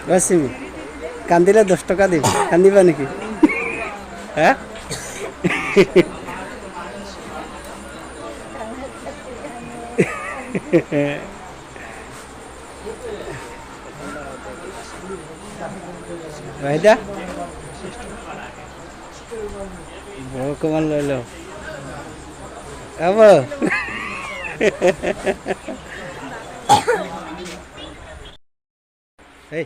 रश्मि कांदिले 10 टका दी कांदिबा नेकी हाँ वाहिदा कमान ले लो अब hey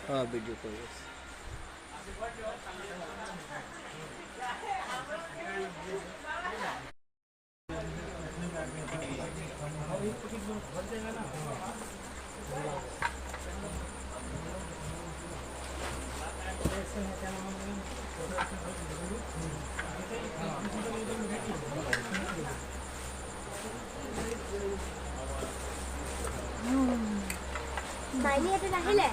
हाँ वीडियो कॉल বাইনি এটা নাহিলে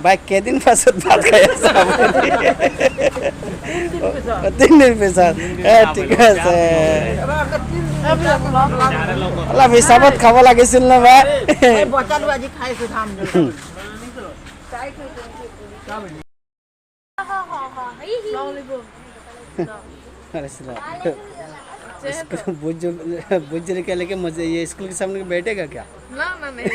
भाई के दिन फसद बात खाया तीन दिन पे साथ ठीक है अल्लाह हिसाबत खावा লাগিছিল না ভাই বচালো আজি খাইছো ধাম बुज्जर के लेके मजे ये स्कूल के सामने बैठेगा क्या ना ना नहीं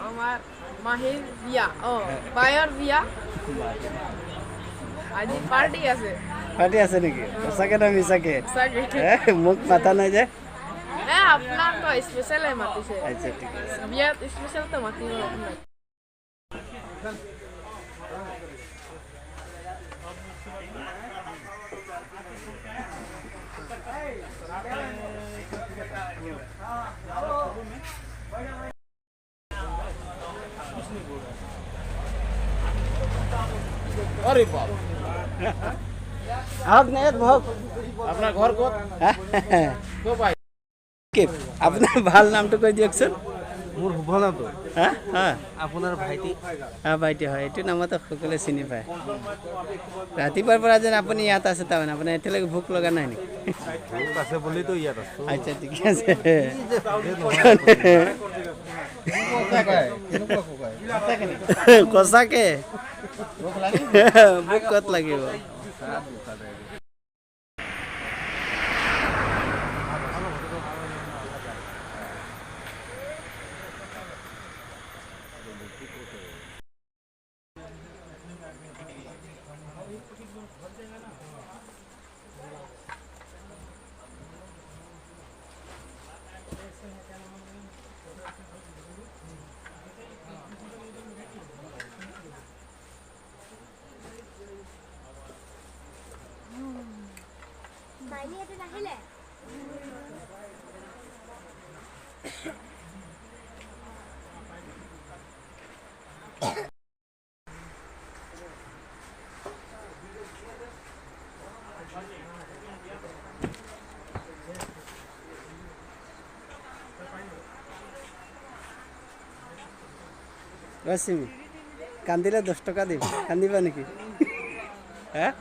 আমার মাহির বিয়া ও বায়র বিয়া আজি পার্টি আছে নাকি সঁচাকে না মিছাকে সঁচাকে মোক মাতা নাই যে আপনার তো স্পেশাল মাতিছে আচ্ছা ঠিক আছে বিয়াত স্পেশাল তো মাতিব আপনার अरे बाप आग नहीं भोग अपना घर को तो भाई के अपना ভাল নামটো কৈ দিয়কচোন মোৰ শুভনা তো হ্যাঁ হ্যাঁ আপোনাৰ ভাইটি হ্যাঁ ভাইটি হয় এইটো নামত সকলে চিনি পায় ৰাতিপুৱাৰ পৰা যেন আপুনি ইয়াত আছে তাৰমানে আপোনাৰ এতিয়ালৈকে ভোক লগা নাই নেকি ভোক আছে বুলি তো ইয়াত আছো আচ্ছা ঠিক আছে কচাকে ভোক কত লাগিব বাইনি এটা নাহিলে रश्मि कांदिले 10 टका दी कांदिबा नेकी हाँ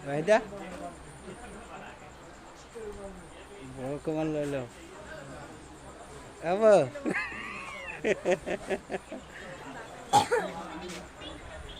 वाहिदा कमान ले लो अब